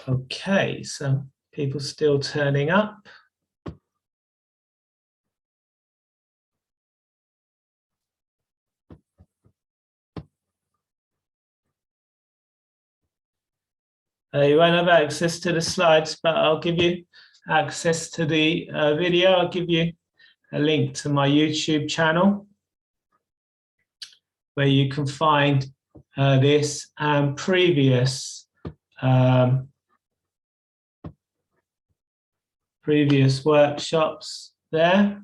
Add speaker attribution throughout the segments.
Speaker 1: Okay, so people still turning up. You won't have access to the slides, but I'll give you access to the video. I'll give you a link to my YouTube channel where you can find this and previous workshops there.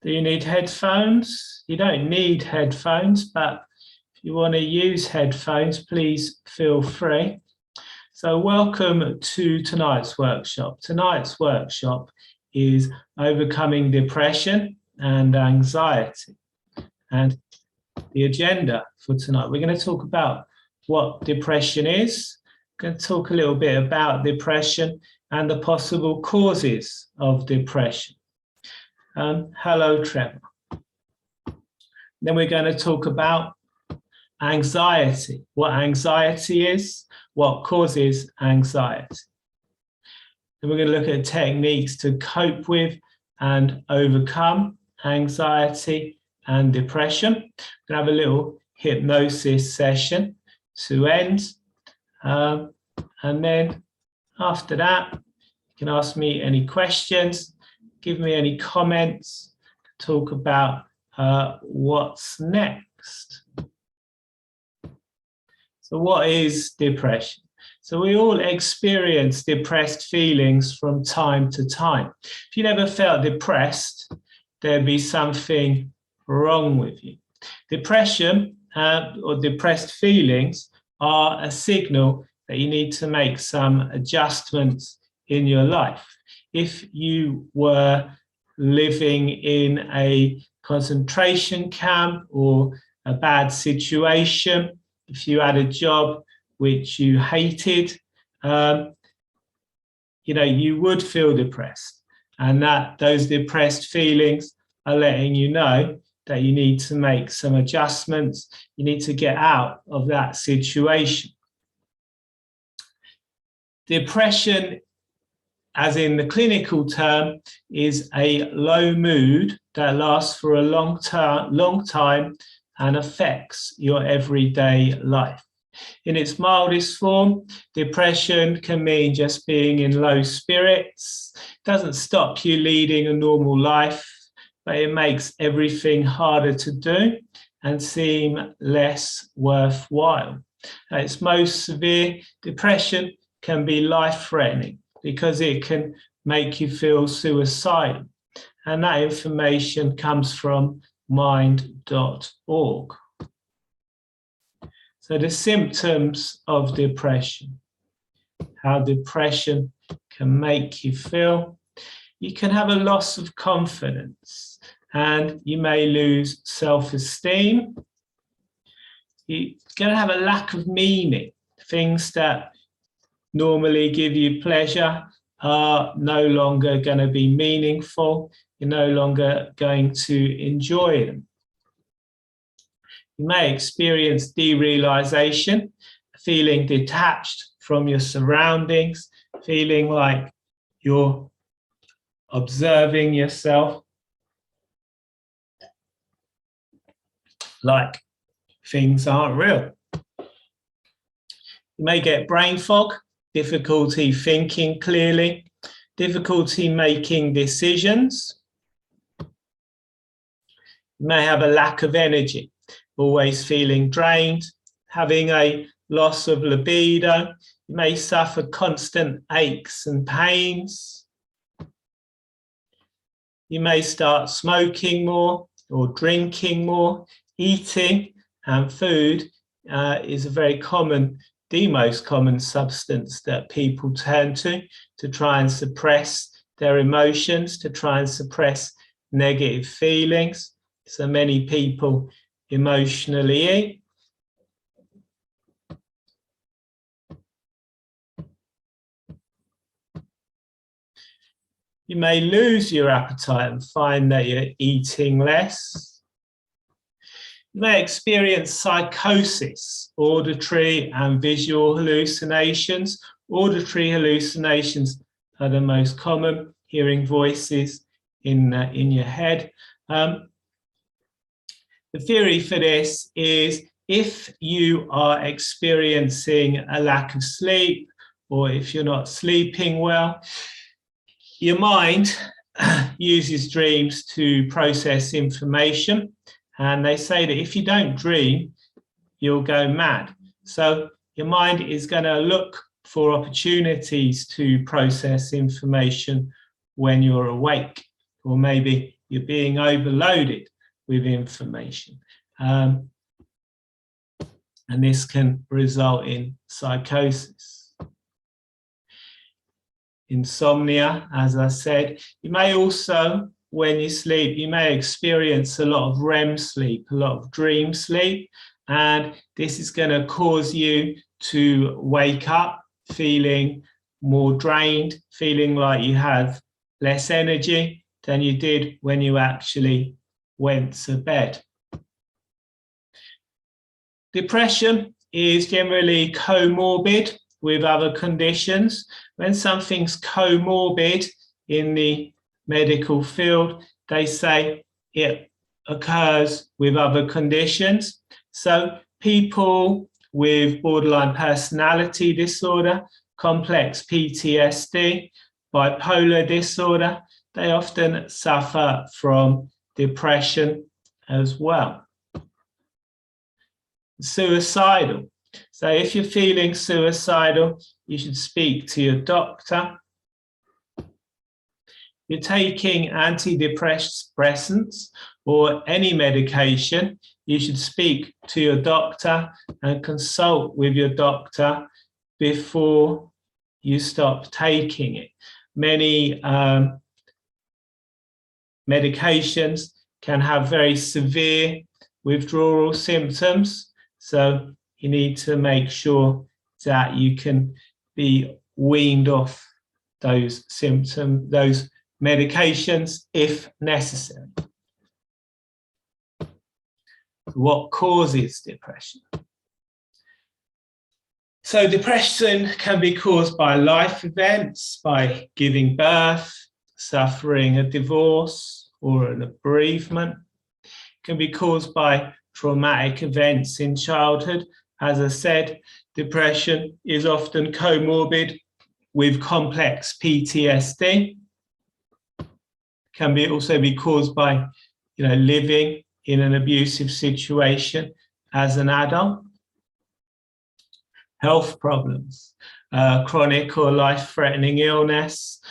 Speaker 1: Do you need headphones? You don't need headphones, but if you want to use headphones, please feel free. So welcome to tonight's workshop. Tonight's workshop is overcoming depression and anxiety. And the agenda for tonight, we're going to talk about what depression is. We're going to talk a little bit about depression and the possible causes of depression. Hello, Trevor. Then we're going to talk about anxiety, what anxiety is, what causes anxiety. Then we're going to look at techniques to cope with and overcome anxiety and depression. We're going to have a little hypnosis session to end. And then after that, you can ask me any questions, give me any comments, talk about what's next. So what is depression? So we all experience depressed feelings from time to time. If you never felt depressed, there'd be something wrong with you. Depression or depressed feelings are a signal that you need to make some adjustments in your life. If you were living in a concentration camp or a bad situation, if you had a job which you hated, you would feel depressed. And that those depressed feelings are letting you know that you need to make some adjustments. You need to get out of that situation. Depression, as in the clinical term, is a low mood that lasts for a long time and affects your everyday life. In its mildest form, depression can mean just being in low spirits. It doesn't stop you leading a normal life, but it makes everything harder to do and seem less worthwhile. At its most severe, depression can be life-threatening because it can make you feel suicidal. And that information comes from mind.org. So the symptoms of depression, how depression can make you feel. You can have a loss of confidence and you may lose self-esteem. You're going to have a lack of meaning. Things that normally give you pleasure are no longer going to be meaningful. You're no longer going to enjoy them. You may experience derealization, feeling detached from your surroundings, feeling like you're observing yourself, like things aren't real. You may get brain fog, difficulty thinking clearly, difficulty making decisions. You may have a lack of energy, always feeling drained, having a loss of libido. You may suffer constant aches and pains. You may start smoking more or drinking more. Eating and food is a very common, the most common substance that people turn to try and suppress their emotions, to try and suppress negative feelings. So many people emotionally eat. You may lose your appetite and find that you're eating less. You may experience psychosis, auditory and visual hallucinations. Auditory hallucinations are the most common, hearing voices in your head. The theory for this is if you are experiencing a lack of sleep, or if you're not sleeping well, your mind uses dreams to process information. And they say that if you don't dream, you'll go mad. So your mind is going to look for opportunities to process information when you're awake, or maybe you're being overloaded with information. And this can result in psychosis. Insomnia, as I said. You may also, when you sleep, you may experience a lot of REM sleep, a lot of dream sleep, and this is going to cause you to wake up feeling more drained, feeling like you have less energy than you did when you actually went to bed. Depression is generally comorbid with other conditions. When something's comorbid in the medical field, they say it occurs with other conditions. So people with borderline personality disorder, complex PTSD, bipolar disorder, they often suffer from depression as well. Suicidal. So if you're feeling suicidal, you should speak to your doctor. You're taking antidepressants or any medication, you should speak to your doctor and consult with your doctor before you stop taking it. Many medications can have very severe withdrawal symptoms, so you need to make sure that you can be weaned off those symptoms, those medications if necessary. What causes depression? So depression can be caused by life events, by giving birth, suffering a divorce or a bereavement. It can be caused by traumatic events in childhood. As I said, depression is often comorbid with complex PTSD. Can also be caused by, living in an abusive situation as an adult. Health problems, chronic or life-threatening illness.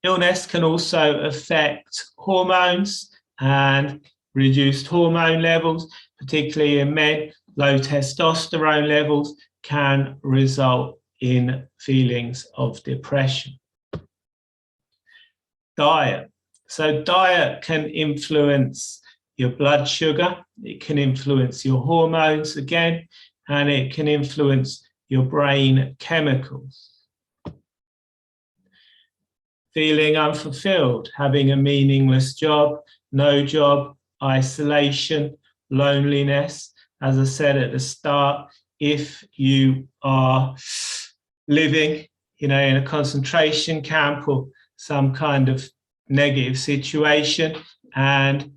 Speaker 1: Illness can also affect hormones and reduced hormone levels, particularly in men. Low testosterone levels can result in feelings of depression. Diet. So diet can influence your blood sugar, it can influence your hormones again, and it can influence your brain chemicals. Feeling unfulfilled, having a meaningless job, no job, isolation, loneliness. As I said at the start, if you are living, in a concentration camp or some kind of negative situation and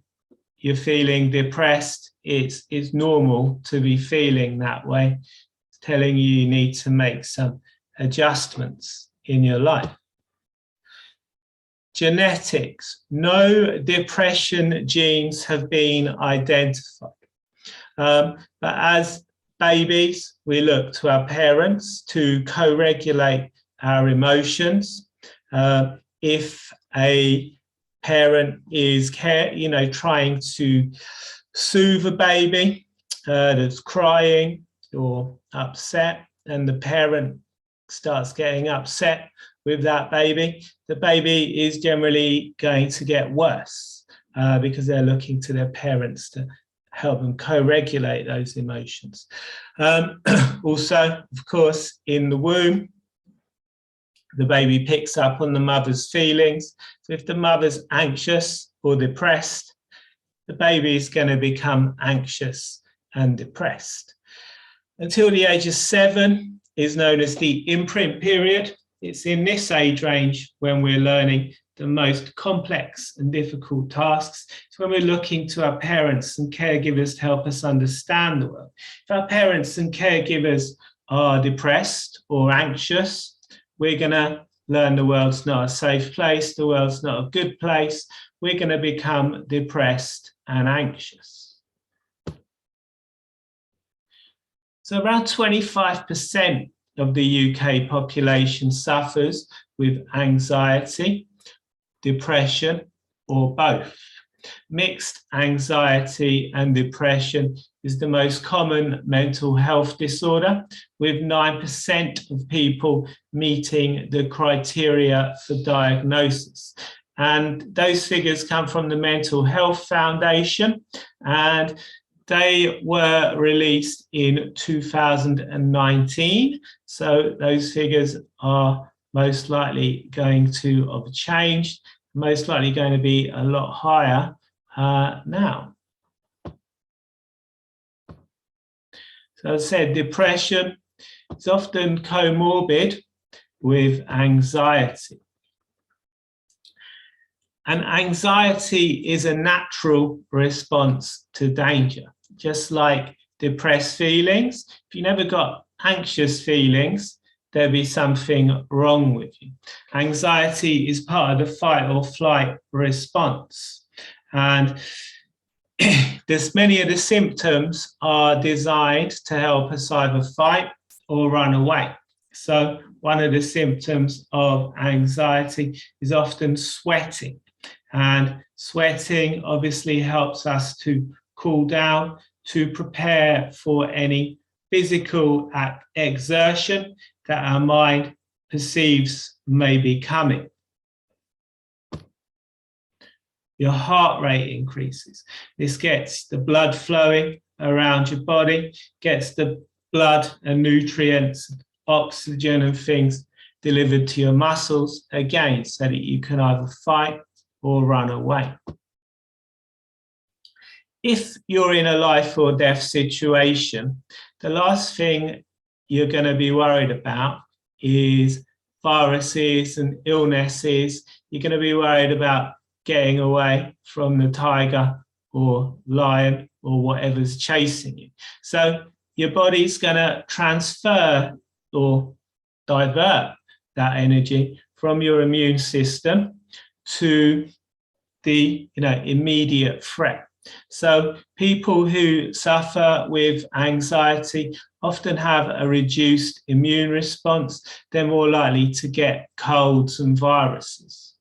Speaker 1: you're feeling depressed, it's normal to be feeling that way. It's telling you need to make some adjustments in your life. Genetics. No depression genes have been identified. But as babies, we look to our parents to co-regulate our emotions. If a parent is trying to soothe a baby that's crying or upset, and the parent starts getting upset with that baby, the baby is generally going to get worse because they're looking to their parents to help them co-regulate those emotions. Also, of course, in the womb, the baby picks up on the mother's feelings. So if the mother's anxious or depressed, the baby is going to become anxious and depressed. Until the age of 7 is known as the imprint period. It's in this age range when we're learning the most complex and difficult tasks. It's when we're looking to our parents and caregivers to help us understand the world. If our parents and caregivers are depressed or anxious, we're going to learn the world's not a safe place, the world's not a good place. We're going to become depressed and anxious. So around 25% of the UK population suffers with anxiety, depression, or both. Mixed anxiety and depression is the most common mental health disorder, with 9% of people meeting the criteria for diagnosis. And those figures come from the Mental Health Foundation, and they were released in 2019. So those figures are most likely going to have changed, most likely going to be a lot higher now. So as I said, depression is often comorbid with anxiety. And anxiety is a natural response to danger, just like depressed feelings. If you never got anxious feelings, there'd be something wrong with you. Anxiety is part of the fight or flight response. And many of the symptoms are designed to help us either fight or run away. So one of the symptoms of anxiety is often sweating. And sweating obviously helps us to cool down, to prepare for any physical exertion that our mind perceives may be coming. Your heart rate increases. This gets the blood flowing around your body, gets the blood and nutrients, oxygen and things delivered to your muscles, again, so that you can either fight or run away. If you're in a life or death situation, the last thing you're going to be worried about is viruses and illnesses. You're going to be worried about getting away from the tiger or lion or whatever's chasing you. So your body's going to transfer or divert that energy from your immune system to the immediate threat. So people who suffer with anxiety often have a reduced immune response. They're more likely to get colds and viruses.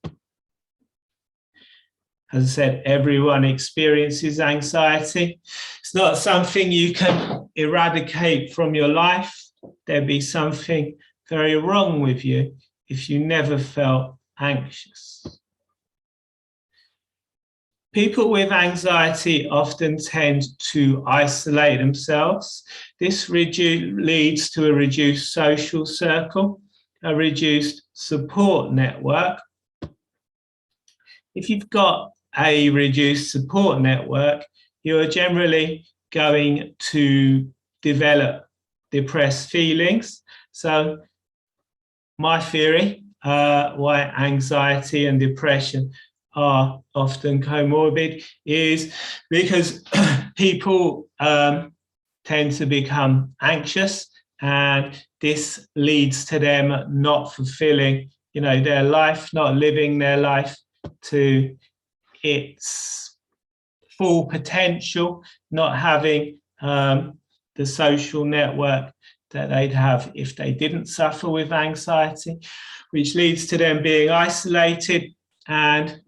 Speaker 1: As I said, everyone experiences anxiety. It's not something you can eradicate from your life. There'd be something very wrong with you if you never felt anxious. People with anxiety often tend to isolate themselves. This leads to a reduced social circle, a reduced support network. If you've got a reduced support network, you're generally going to develop depressed feelings. So my theory, why anxiety and depression are often comorbid, is because people tend to become anxious, and this leads to them not fulfilling, their life, not living their life to its full potential, not having the social network that they'd have if they didn't suffer with anxiety, which leads to them being isolated and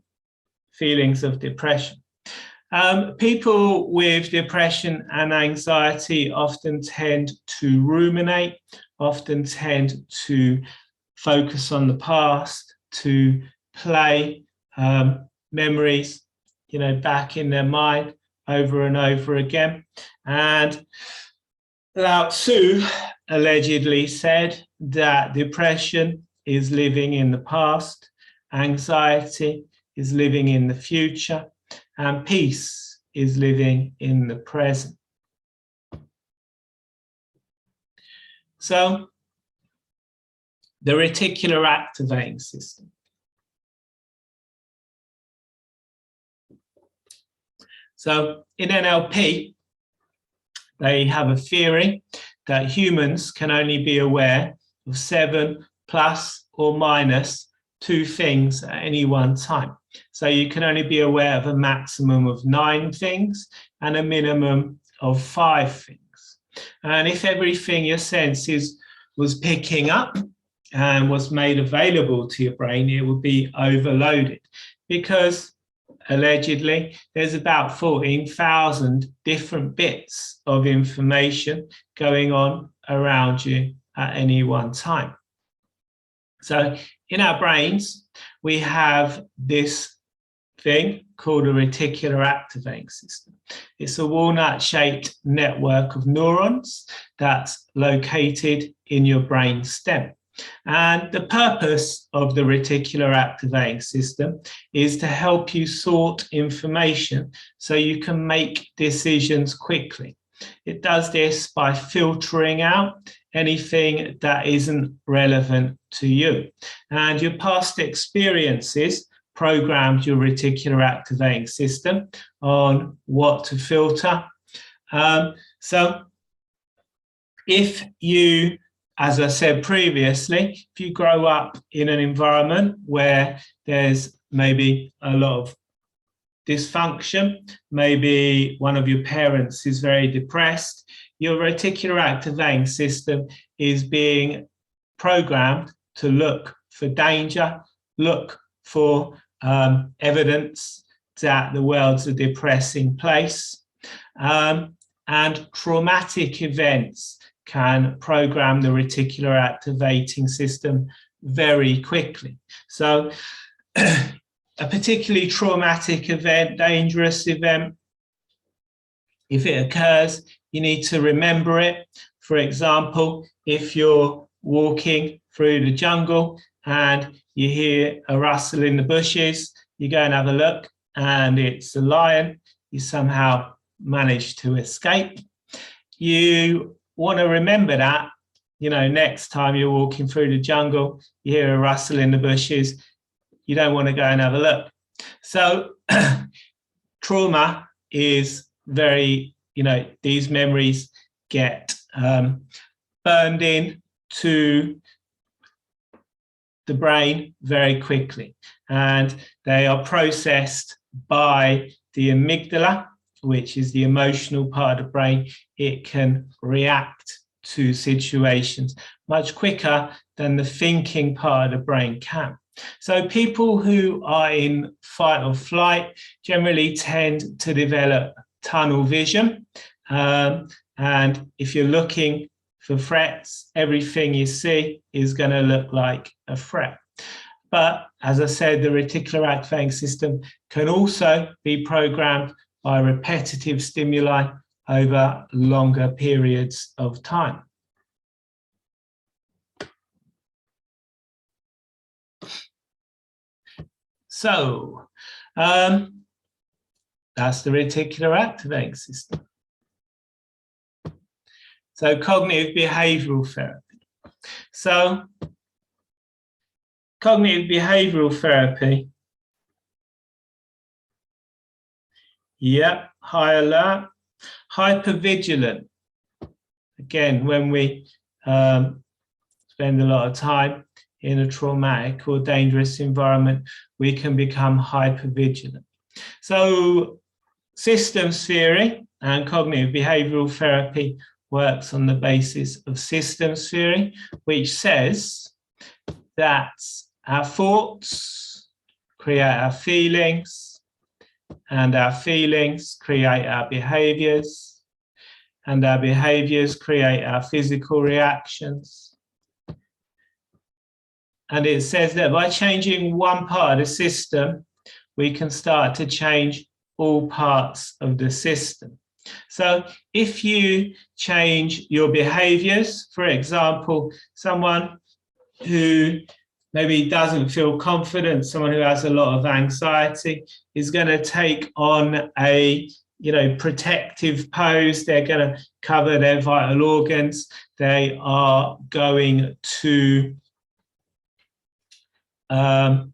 Speaker 1: feelings of depression. People with depression and anxiety often tend to ruminate, often tend to focus on the past, to play memories, back in their mind over and over again. And Lao Tzu allegedly said that depression is living in the past, anxiety is living in the future, and peace is living in the present. So, the reticular activating system. So, in NLP, they have a theory that humans can only be aware of 7 plus or minus 2 things at any one time. So you can only be aware of a maximum of 9 things and a minimum of 5 things. And if everything your senses was picking up and was made available to your brain, it would be overloaded, because allegedly there's about 14,000 different bits of information going on around you at any one time. So in our brains, we have this thing called a reticular activating system. It's a walnut-shaped network of neurons that's located in your brain stem. And the purpose of the reticular activating system is to help you sort information so you can make decisions quickly. It does this by filtering out anything that isn't relevant to you. And your past experiences programmed your reticular activating system on what to filter. So if you, as I said previously, if you grow up in an environment where there's maybe a lot of dysfunction, maybe one of your parents is very depressed, your reticular activating system is being programmed to look for danger, look for evidence that the world's a depressing place. And traumatic events can program the reticular activating system very quickly. So a particularly traumatic event, dangerous event, if it occurs, you need to remember it. For example, if you're walking through the jungle and you hear a rustle in the bushes, you go and have a look and it's a lion, you somehow manage to escape. You want to remember that, next time you're walking through the jungle, you hear a rustle in the bushes, you don't want to go and have a look. So trauma is very, these memories get burned in to the brain very quickly, and they are processed by the amygdala, which is the emotional part of the brain. It can react to situations much quicker than the thinking part of the brain can. So people who are in fight or flight generally tend to develop tunnel vision. And if you're looking for threats, everything you see is going to look like a threat. But as I said, the reticular activating system can also be programmed by repetitive stimuli over longer periods of time. So that's the reticular activating system. So cognitive behavioral therapy. So cognitive behavioral therapy. Yep, high alert, hypervigilant. Again, when we spend a lot of time in a traumatic or dangerous environment, we can become hypervigilant. So systems theory and cognitive behavioral therapy works on the basis of systems theory, which says that our thoughts create our feelings, and our feelings create our behaviors, and our behaviors create our physical reactions. And it says that by changing one part of the system, we can start to change all parts of the system. So if you change your behaviors, for example, someone who maybe doesn't feel confident, someone who has a lot of anxiety, is going to take on a protective pose. They're going to cover their vital organs. They are going to have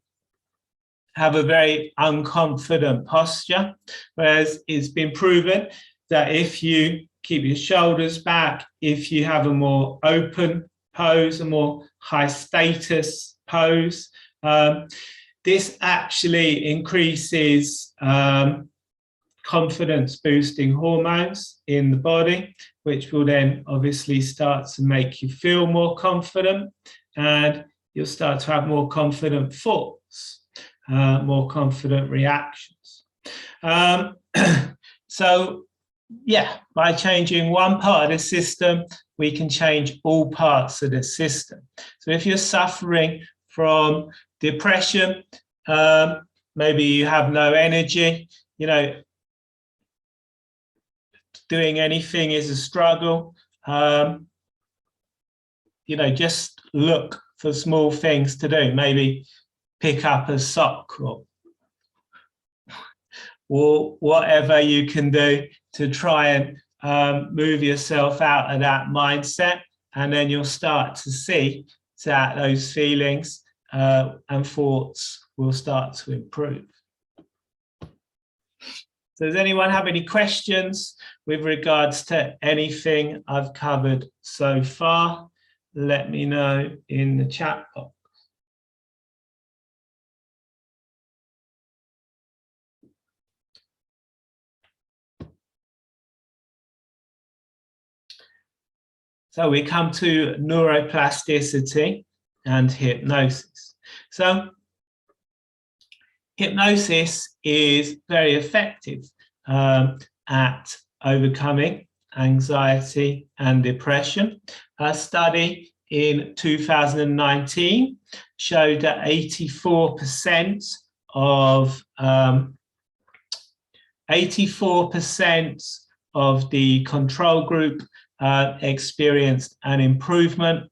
Speaker 1: a very unconfident posture, whereas it's been proven that if you keep your shoulders back, if you have a more open pose, a more high status pose, this actually increases confidence boosting hormones in the body, which will then obviously start to make you feel more confident, and you'll start to have more confident thoughts, more confident reactions. So yeah, by changing one part of the system, we can change all parts of the system. So if you're suffering from depression, maybe you have no energy, doing anything is a struggle, just look for small things to do. Maybe pick up a sock or whatever you can do to try and move yourself out of that mindset, and then you'll start to see that those feelings and thoughts will start to improve. So does anyone have any questions with regards to anything I've covered so far? Let me know in the chat box. So we come to neuroplasticity and hypnosis. So hypnosis is very effective at overcoming anxiety and depression. A study in 2019 showed that 84% of the control group experienced an improvement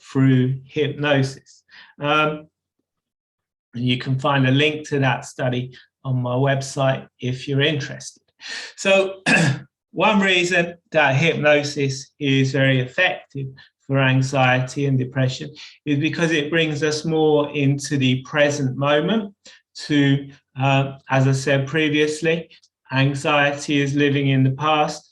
Speaker 1: through hypnosis. You can find a link to that study on my website if you're interested. So one reason that hypnosis is very effective for anxiety and depression is because it brings us more into the present moment to, as I said previously, anxiety is living in the past.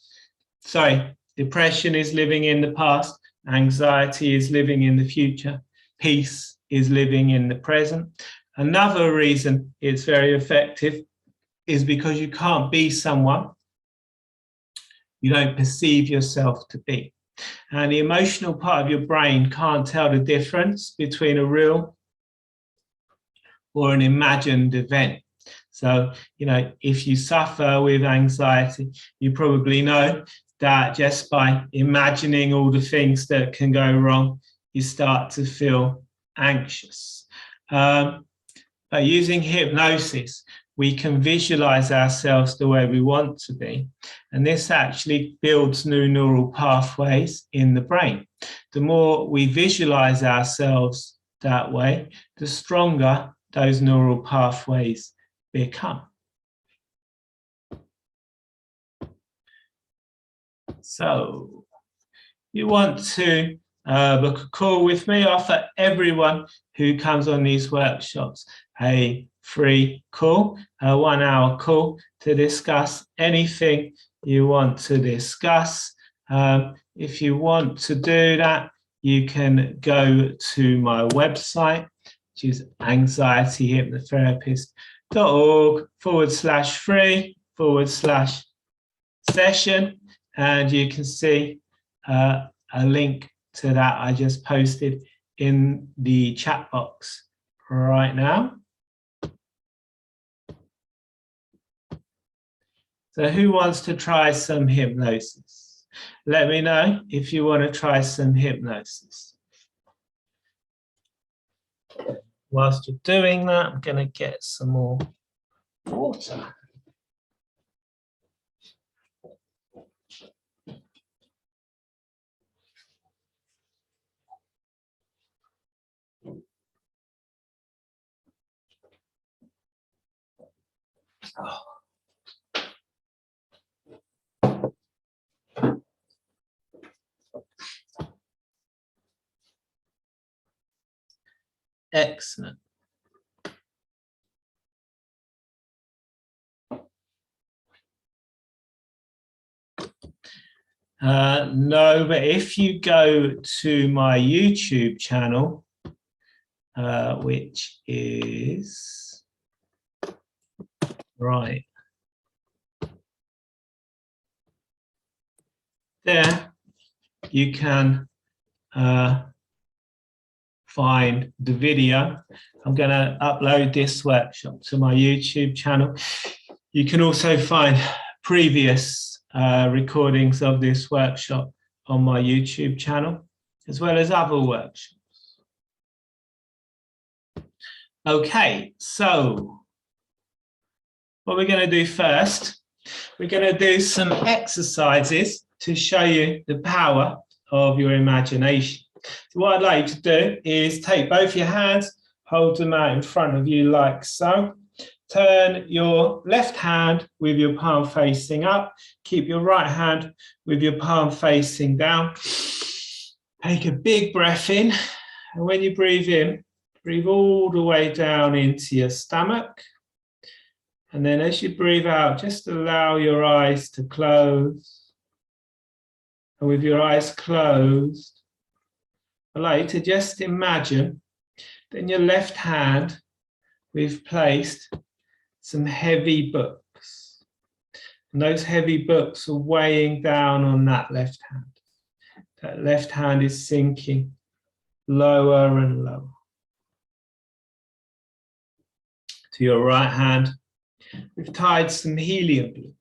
Speaker 1: Sorry, depression is living in the past, anxiety is living in the future, peace is living in the present. Another reason it's very effective is because you can't be someone you don't perceive yourself to be. And the emotional part of your brain can't tell the difference between a real or an imagined event. So, if you suffer with anxiety, you probably know that just by imagining all the things that can go wrong, you start to feel anxious. By using hypnosis, we can visualize ourselves the way we want to be. And this actually builds new neural pathways in the brain. The more we visualize ourselves that way, the stronger those neural pathways become. So you want to book a call with me. I offer everyone who comes on these workshops a free call, a 1 hour call to discuss anything you want to discuss. If you want to do that, you can go to my website, which is anxietyhypnotherapist.org/free/session, and you can see a link to that I just posted in the chat box right now. So who wants to try some hypnosis? Let me know if you want to try some hypnosis. Whilst you're doing that, I'm going to get some more water. Oh. Excellent. No, but if you go to my YouTube channel, which is right there, you can find the video. I'm going to upload this workshop to my YouTube channel. You can also find previous recordings of this workshop on my YouTube channel, as well as other workshops. Okay, so what we're going to do first, we're going to do some exercises to show you the power of your imagination. So what I'd like to do is take both your hands, hold them out in front of you like so. Turn your left hand with your palm facing up. Keep your right hand with your palm facing down. Take a big breath in. And when you breathe in, breathe all the way down into your stomach. And then as you breathe out, just allow your eyes to close. And with your eyes closed, I'd like you to just imagine that in your left hand, we've placed some heavy books. And those heavy books are weighing down on that left hand. That left hand is sinking lower and lower. To your right hand, we've tied some helium balloons.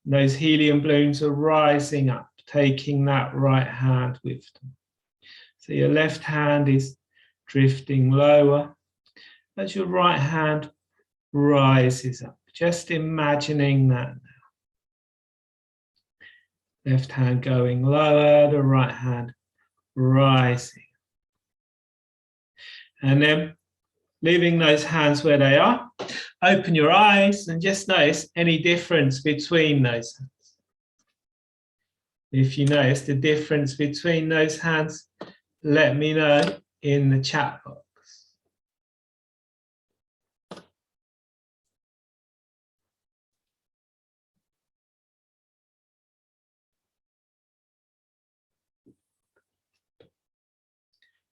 Speaker 1: And those helium balloons are rising up, taking that right hand with them. So your left hand is drifting lower as your right hand rises up. Just imagining that now. Left hand going lower, the right hand rising. And then leaving those hands where they are, open your eyes and just notice any difference between those hands. If you notice the difference between those hands, let me know in the chat box.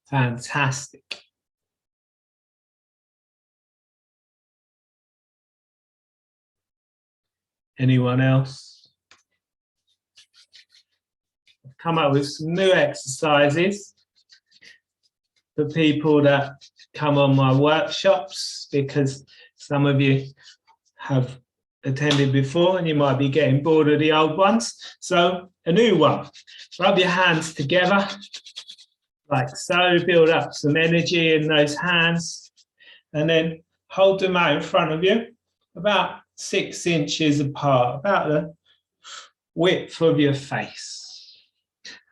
Speaker 1: Fantastic. Anyone else? I've come up with some new exercises for people that come on my workshops, because some of you have attended before and you might be getting bored of the old ones. So a new one, rub your hands together like so, build up some energy in those hands, and then hold them out in front of you about 6 inches apart, about the width of your face.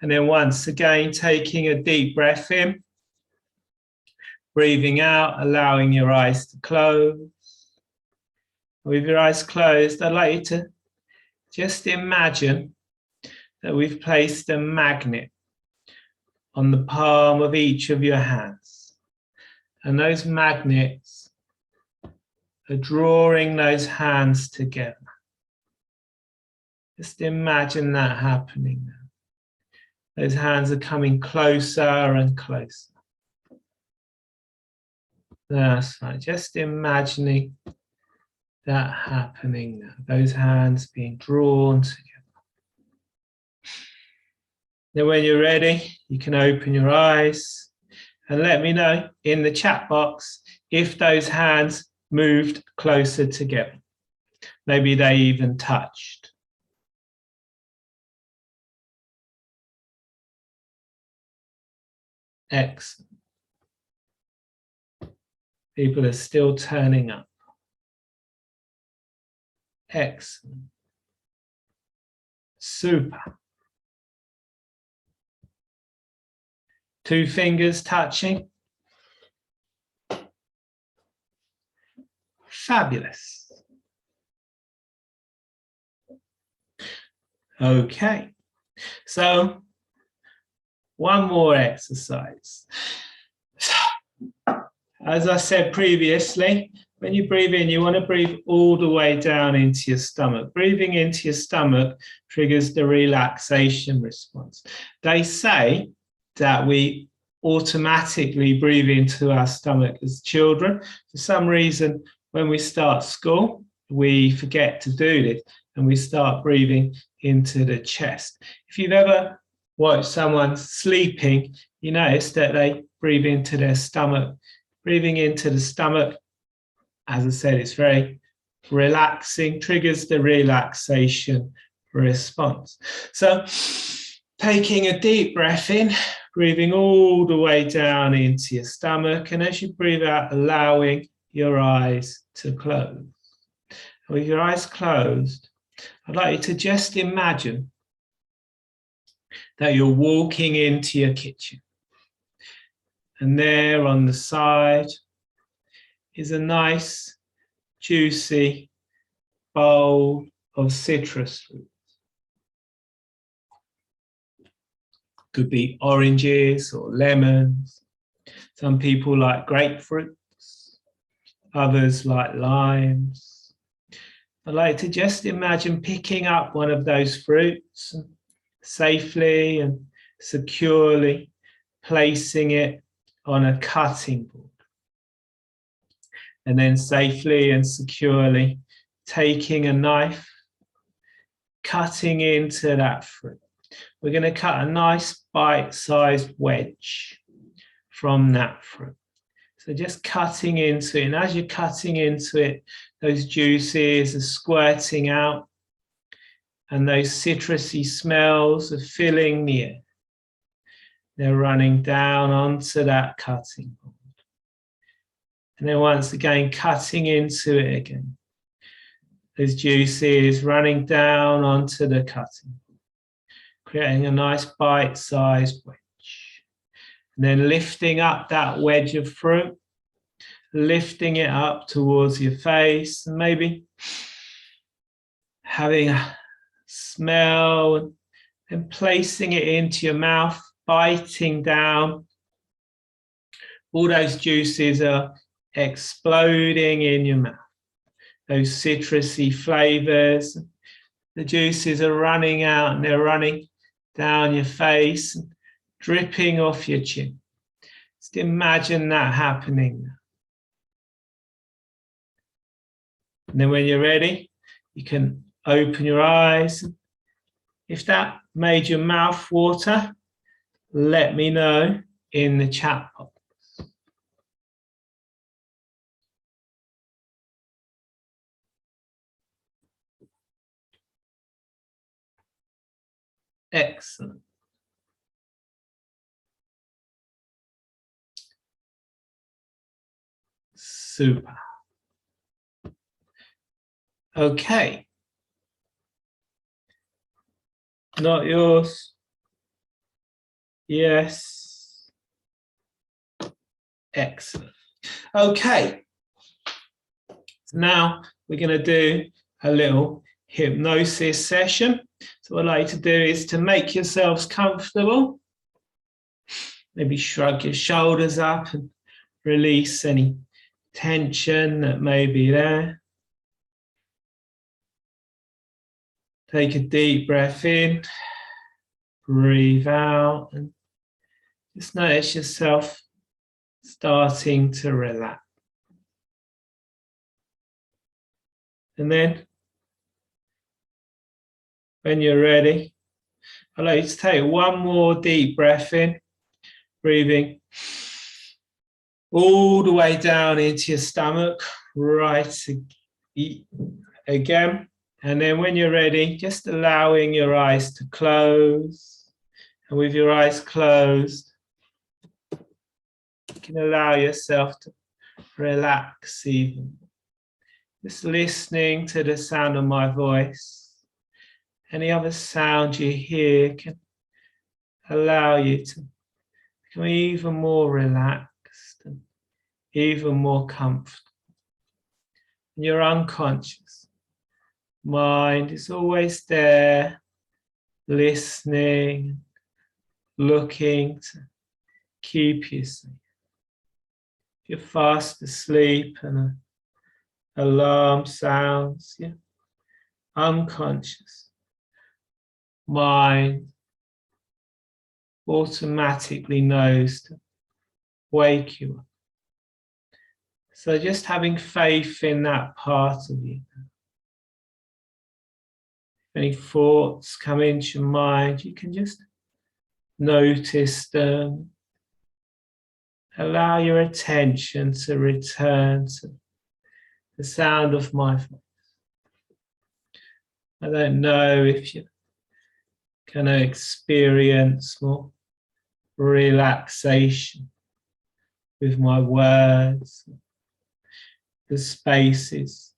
Speaker 1: And then once again, taking a deep breath in, breathing out, allowing your eyes to close. With your eyes closed, I'd like you to just imagine that we've placed a magnet on the palm of each of your hands. And those magnets are drawing those hands together. Just imagine that happening now. Those hands are coming closer and closer. That's right, just imagining that happening now. Those hands being drawn together. Then when you're ready, you can open your eyes and let me know in the chat box if those hands moved closer together. Maybe they even touched. Excellent. People are still turning up. Excellent. Super. 2 fingers touching. Fabulous. Okay, so one more exercise. As I said previously, when you breathe in, you want to breathe all the way down into your stomach. Breathing into your stomach triggers the relaxation response. They say that we automatically breathe into our stomach as children. For some reason, when we start school, we forget to do this and we start breathing into the chest. If you've ever watched someone sleeping, you notice that they breathe into their stomach. Breathing into the stomach, as I said, it's very relaxing, triggers the relaxation response. So taking a deep breath in, breathing all the way down into your stomach, and as you breathe out, allowing your eyes to close. With your eyes closed, I'd like you to just imagine that you're walking into your kitchen. And there on the side is a nice, juicy bowl of citrus fruit. Could be oranges or lemons. Some people like grapefruits, others like limes. I'd like to just imagine picking up one of those fruits and safely and securely placing it on a cutting board. And then safely and securely taking a knife, cutting into that fruit. We're going to cut a nice bite-sized wedge from that fruit. So just cutting into it, and as you're cutting into it, those juices are squirting out, and those citrusy smells are filling the air. They're running down onto that cutting board. And then once again, cutting into it again. Those juices running down onto the cutting board, creating a nice bite-sized wedge. And then lifting up that wedge of fruit, lifting it up towards your face, and maybe having a smell and placing it into your mouth, biting down. All those juices are exploding in your mouth. Those citrusy flavors, the juices are running out and they're running down your face, and dripping off your chin. Just imagine that happening. And then when you're ready, you can open your eyes. If that made your mouth water, let me know in the chat box. Excellent. Super. Okay. Not yours. Yes. Excellent. Okay. So now we're going to do a little hypnosis session. So what I'd like to do is to make yourselves comfortable. Maybe shrug your shoulders up and release any tension that may be there. Take a deep breath in, breathe out, and just notice yourself starting to relax. And then, when you're ready, I'd like you to take one more deep breath in, breathing all the way down into your stomach, right again. And then when you're ready, just allowing your eyes to close. And with your eyes closed, you can allow yourself to relax even. Just listening to the sound of my voice. Any other sound you hear can allow you to become even more relaxed and even more comfortable. And your unconscious mind is always there, listening, looking to keep you safe. If you're fast asleep and an alarm sounds, your unconscious mind automatically knows to wake you up. So just having faith in that part of you. If any thoughts come into your mind, you can just notice them. Allow your attention to return to the sound of my voice. I don't know if you're going to experience more relaxation with my words, the spaces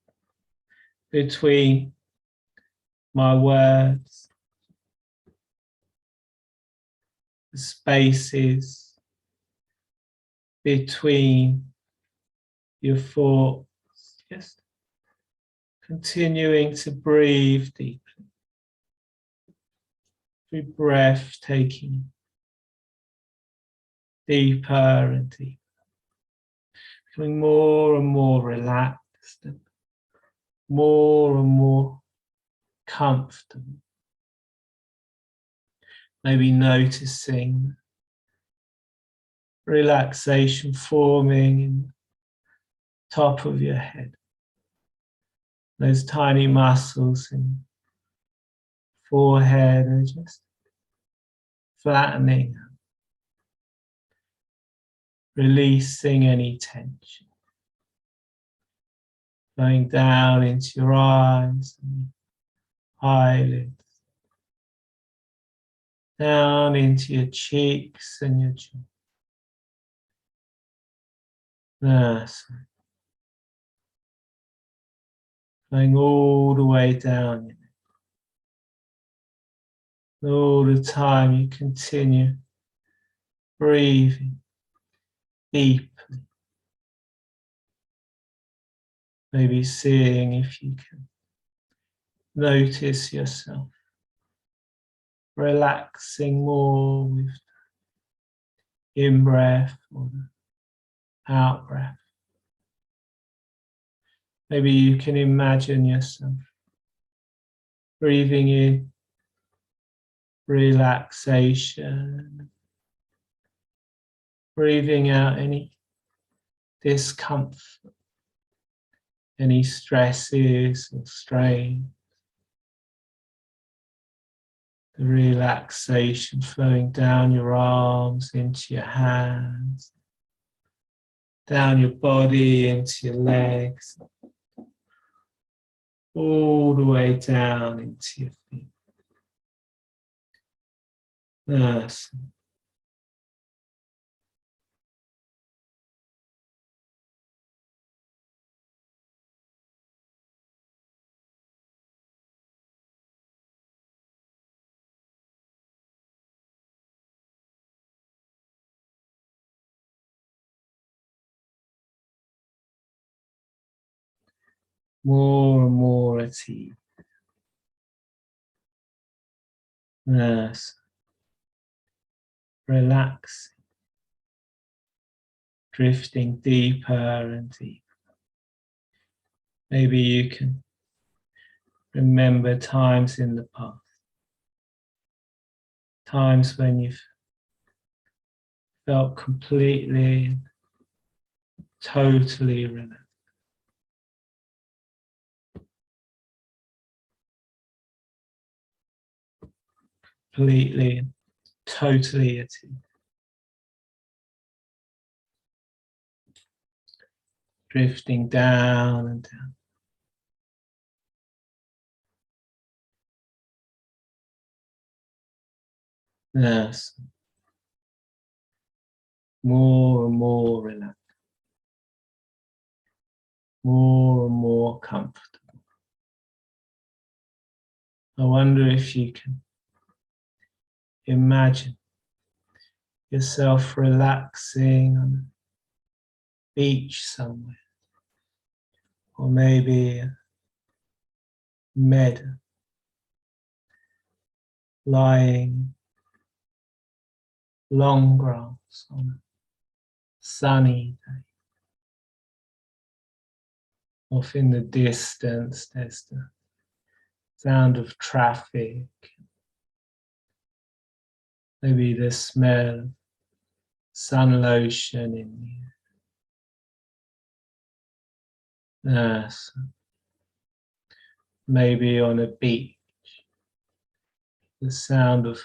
Speaker 1: between my words, the spaces between your thoughts, just continuing to breathe deeply. Every breath taking deeper and deeper, becoming more and more relaxed and more comfortable. Maybe noticing relaxation forming in the top of your head. Those tiny muscles in your forehead are just flattening, releasing any tension. Going down into your eyes and eyelids, down into your cheeks and your jaw. That's right. Going all the way down your neck. All the time you continue breathing deeply. Maybe seeing if you can notice yourself relaxing more with the in-breath or the out-breath. Maybe you can imagine yourself breathing in relaxation, breathing out any discomfort, any stresses or strain. The relaxation flowing down your arms, into your hands, down your body, into your legs, all the way down into your feet. Nice. More and more at ease. Yes. Relaxing. Drifting deeper and deeper. Maybe you can remember times in the past. Times when you've felt completely, totally relaxed. Completely, totally at ease. Drifting down and down. Yes. More and more relaxed. More and more comfortable. I wonder if you can imagine yourself relaxing on a beach somewhere, or maybe a meadow, lying long grass on a sunny day. Off in the distance, there's the sound of traffic, maybe the smell of sun lotion in the air. Yes. Maybe on a beach, the sound of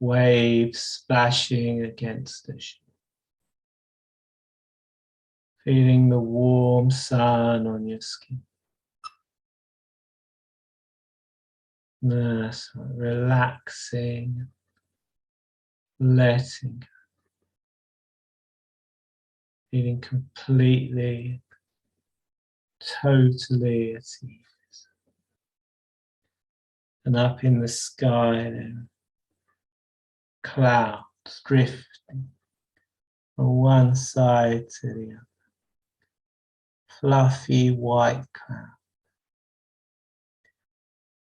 Speaker 1: waves splashing against the shore. Feeling the warm sun on your skin. Yes, relaxing, letting go. Feeling completely, totally at ease. And up in the sky there, clouds drifting from one side to the other. Fluffy white cloud.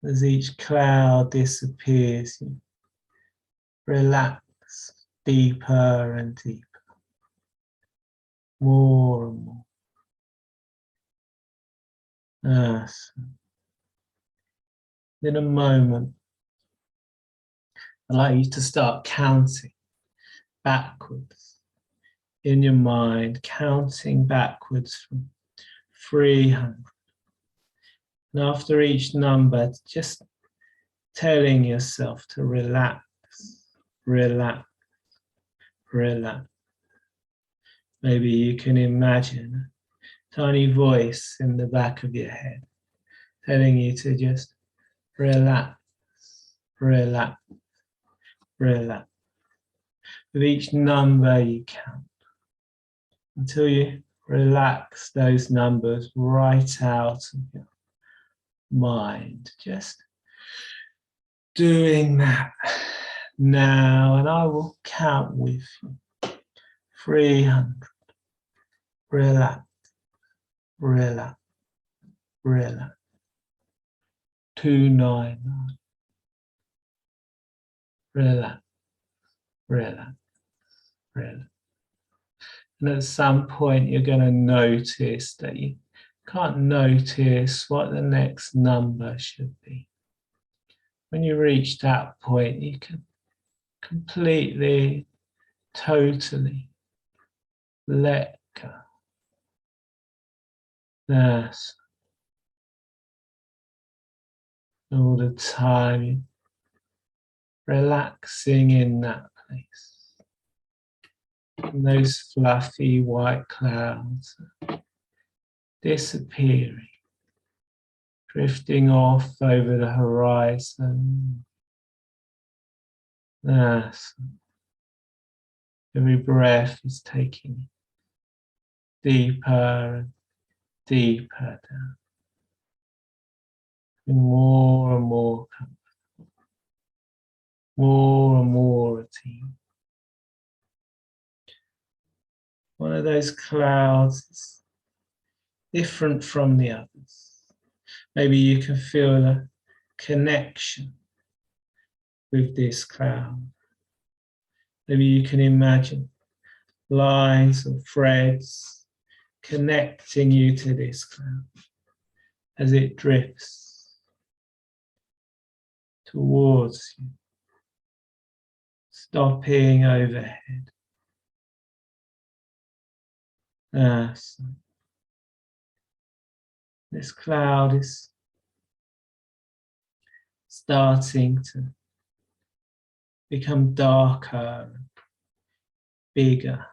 Speaker 1: As each cloud disappears, you relax deeper and deeper. More and more. Yes. In a moment, I'd like you to start counting backwards in your mind, counting backwards from 300. And after each number, just telling yourself to relax, relax, relax. Maybe you can imagine a tiny voice in the back of your head telling you to just relax, relax, relax. With each number you count until you relax those numbers right out of your mind. Just doing that now, and I will count with you. 300. Relax, relax, relax. 299. Relax, relax, relax. And at some point you're going to notice that you can't notice what the next number should be. When you reach that point, you can completely, totally let go. Yes. All the time, relaxing in that place. And those fluffy white clouds disappearing, drifting off over the horizon. Yes. Every breath is taking deeper and deeper down. And more and more comfortable. More and more at ease. One of those clouds is different from the others. Maybe you can feel a connection with this cloud. Maybe you can imagine lines or threads connecting you to this cloud as it drifts towards you, stopping overhead. So this cloud is starting to become darker and bigger.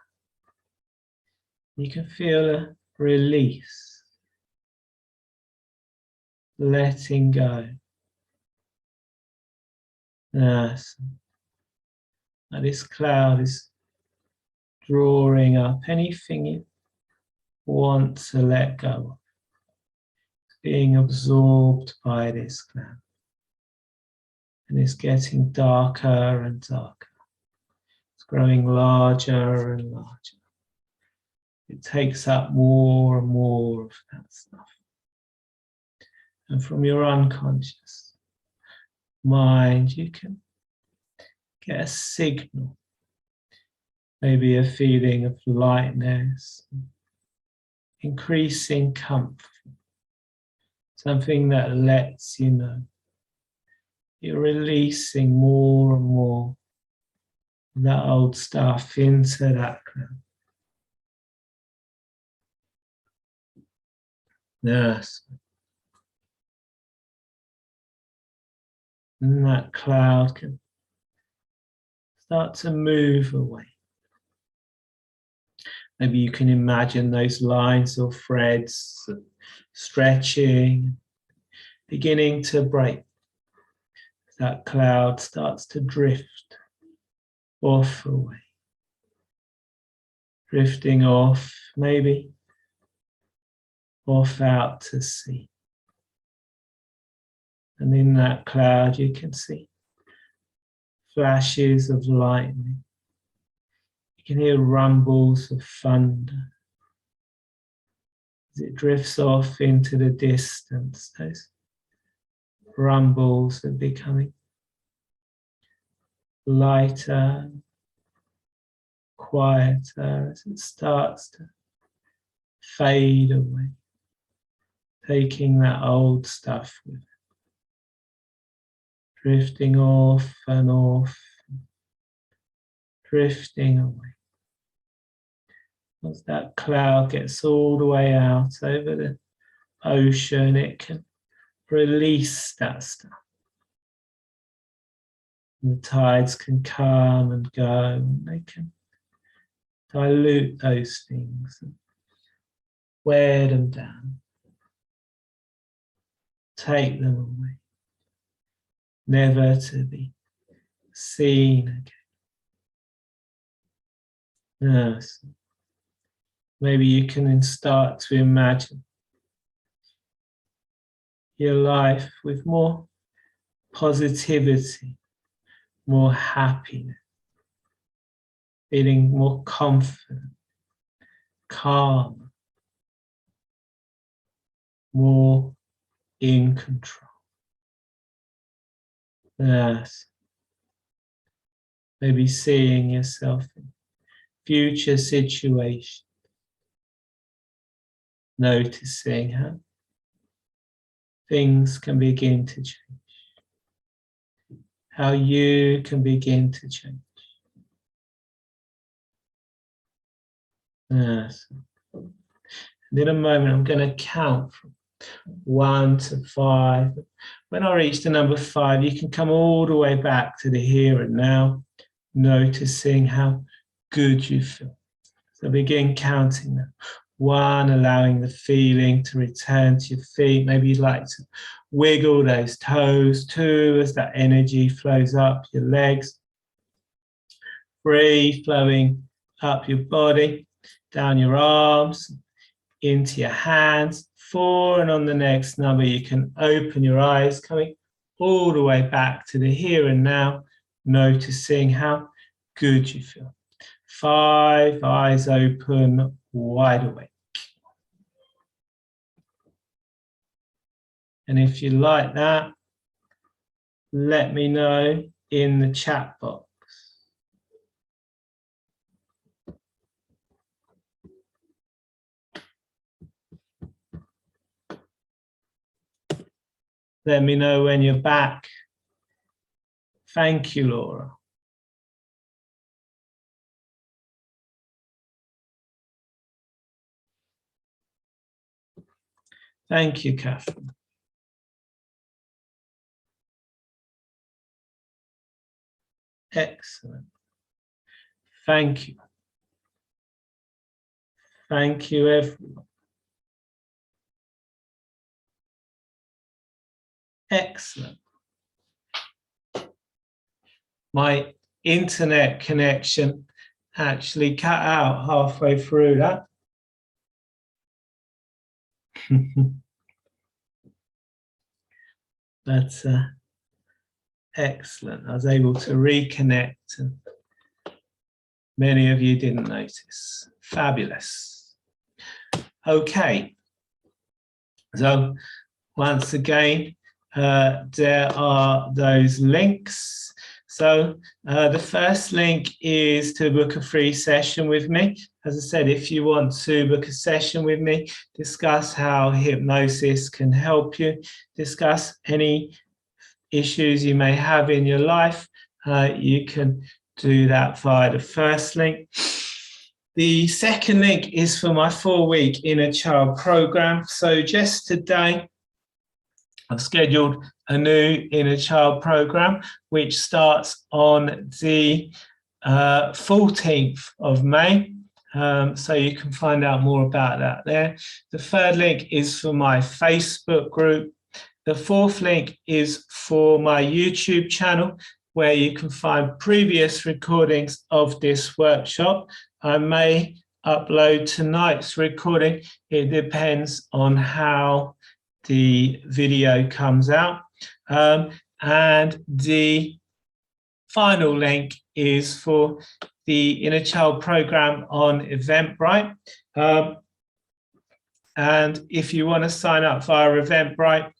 Speaker 1: You can feel a release, letting go. Yes. And this cloud is drawing up anything you want to let go of, being absorbed by this cloud. And it's getting darker and darker. It's growing larger and larger. It takes up more and more of that stuff. And from your unconscious mind, you can get a signal, maybe a feeling of lightness, increasing comfort, something that lets you know you're releasing more and more of that old stuff into that cloud. Yes. And that cloud can start to move away. Maybe you can imagine those lines or threads stretching, beginning to break. That cloud starts to drift off away. Drifting off, maybe off out to sea. And in that cloud you can see flashes of lightning. You can hear rumbles of thunder as it drifts off into the distance. Those rumbles are becoming lighter, quieter as it starts to fade away, taking that old stuff with it, drifting off and off, drifting away. Once that cloud gets all the way out over the ocean, it can release that stuff. And the tides can come and go, and they can dilute those things and wear them down, take them away, never to be seen again. Yes. Maybe you can start to imagine your life with more positivity, more happiness, feeling more confident, calm, more in control. Yes. Maybe seeing yourself in future situations, noticing how things can begin to change, how you can begin to change. Yes. And in a moment, I'm going to count from 1 to 5. When I reach the number 5, you can come all the way back to the here and now, noticing how good you feel. So begin counting them. 1, allowing the feeling to return to your feet. Maybe you'd like to wiggle those toes. 2, as that energy flows up your legs. 3, flowing up your body, down your arms, into your hands. 4, and on the next number you can open your eyes, coming all the way back to the here and now, noticing how good you feel. 5, eyes open, wide awake. And if you like that, let me know in the chat box. Let me know when you're back. Thank you, Laura. Thank you, Catherine. Excellent. Thank you. Thank you, everyone. Excellent. My internet connection actually cut out halfway through that. That's excellent. I was able to reconnect, and many of you didn't notice. Fabulous. Okay. So once again, there are those links. So the first link is to book a free session with me. As I said, if you want to book a session with me, discuss how hypnosis can help you, discuss any issues you may have in your life, you can do that via the first link. The second link is for my 4-week inner child program. So just today, I've scheduled a new inner child program, which starts on the 14th of May. So you can find out more about that there. The third link is for my Facebook group. The fourth link is for my YouTube channel, where you can find previous recordings of this workshop. I may upload tonight's recording. It depends on how the video comes out. And the final link is for the Inner Child program on Eventbrite. And if you want to sign up via Eventbrite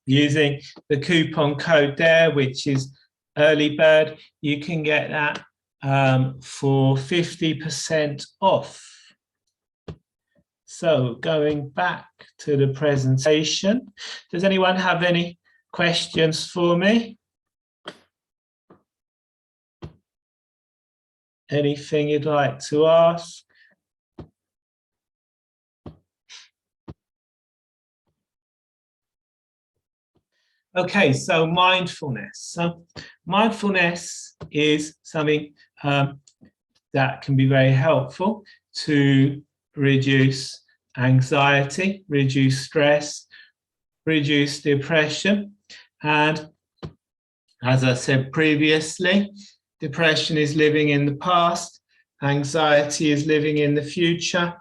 Speaker 1: using the coupon code there, which is early bird, you can get that for 50% off. So going back to the presentation, does anyone have any questions for me? Anything you'd like to ask? Okay, so mindfulness. So mindfulness is something that can be very helpful to reduce anxiety, reduce stress, reduce depression. And as I said previously, depression is living in the past, anxiety is living in the future,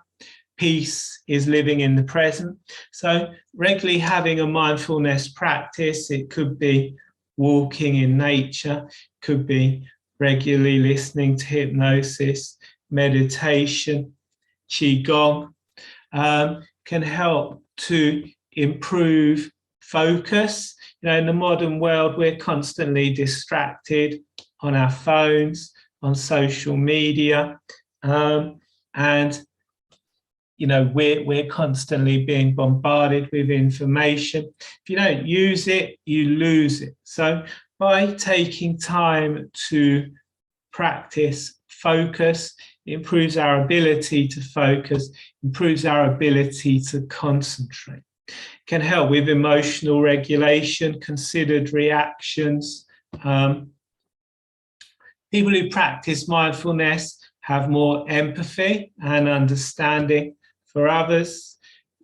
Speaker 1: peace is living in the present. So regularly having a mindfulness practice, it could be walking in nature, could be regularly listening to hypnosis, meditation, qigong, can help to improve focus. You know, in the modern world, we're constantly distracted on our phones, on social media, and you know, we're constantly being bombarded with information. If you don't use it, you lose it. So by taking time to practice focus, it improves our ability to focus, improves our ability to concentrate. It can help with emotional regulation, considered reactions. People who practice mindfulness have more empathy and understanding for others,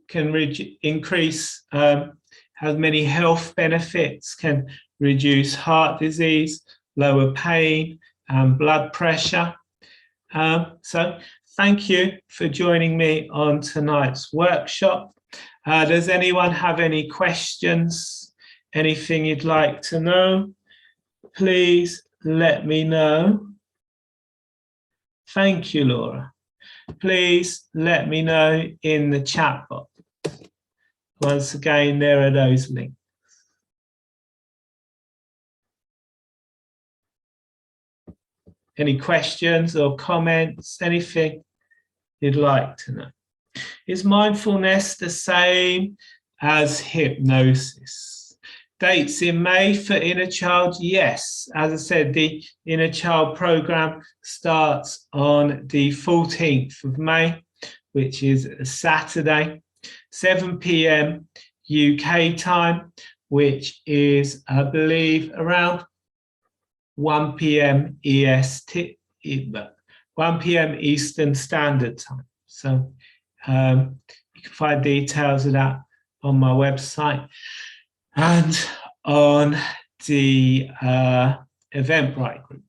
Speaker 1: can increase, has many health benefits, can reduce heart disease, lower pain and blood pressure. So thank you for joining me on tonight's workshop. Does anyone have any questions? Anything you'd like to know? Please let me know. Thank you, Laura. Please let me know in the chat box. Once again, there are those links. Any questions or comments, anything you'd like to know? Is mindfulness the same as hypnosis? Dates in May for Inner Child? Yes. As I said, the Inner Child program starts on the 14th of May, which is a Saturday, 7 p.m. UK time, which is, I believe, around 1 p.m. EST, 1 p.m. Eastern Standard Time. So you can find details of that on my website and on the Eventbrite group.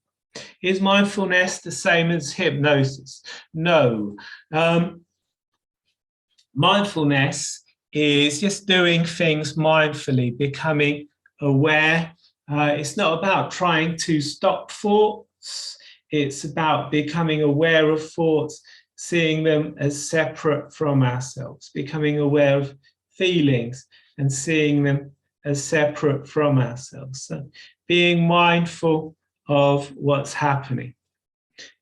Speaker 1: Is mindfulness the same as hypnosis? No. Mindfulness is just doing things mindfully, becoming aware. It's not about trying to stop thoughts. It's about becoming aware of thoughts, seeing them as separate from ourselves, becoming aware of feelings and seeing them as separate from ourselves. So being mindful of what's happening.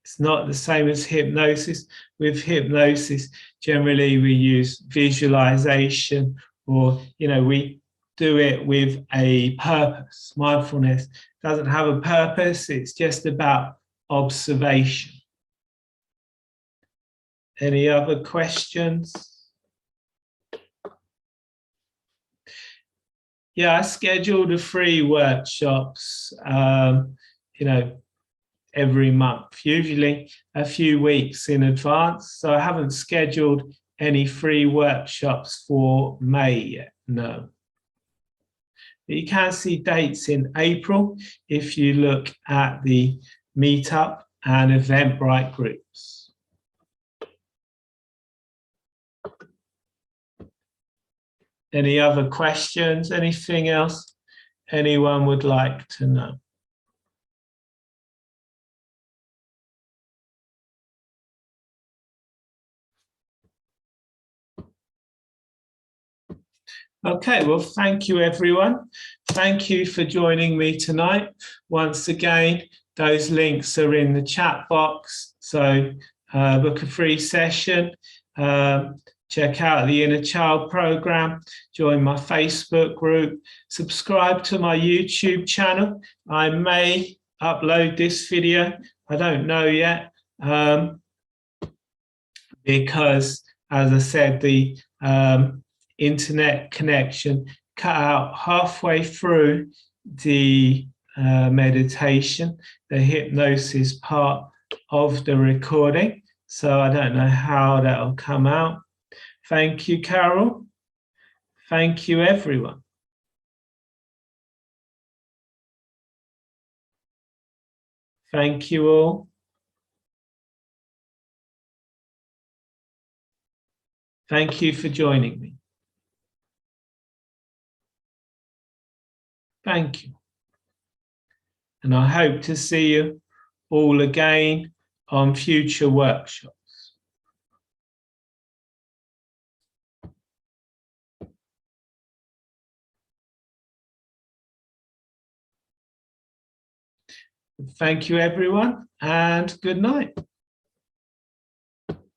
Speaker 1: It's not the same as hypnosis. With hypnosis, generally we use visualization, or we do it with a purpose. Mindfulness doesn't have a purpose. It's just about observation. Any other questions? Yeah, I schedule the free workshops, every month, usually a few weeks in advance. So I haven't scheduled any free workshops for May yet, no. But you can see dates in April if you look at the Meetup and Eventbrite groups. Any other questions? Anything else anyone would like to know? Okay, well, thank you, everyone. Thank you for joining me tonight. Once again, those links are in the chat box. So book a free session, check out the Inner Child program, join my Facebook group, subscribe to my YouTube channel. I may upload this video, I don't know yet, because, as I said, the internet connection cut out halfway through the meditation, the hypnosis part of the recording. So I don't know how that'll come out. Thank you, Carol. Thank you, everyone. Thank you all. Thank you for joining me. Thank you. And I hope to see you all again on future workshops. Thank you, everyone, and good night.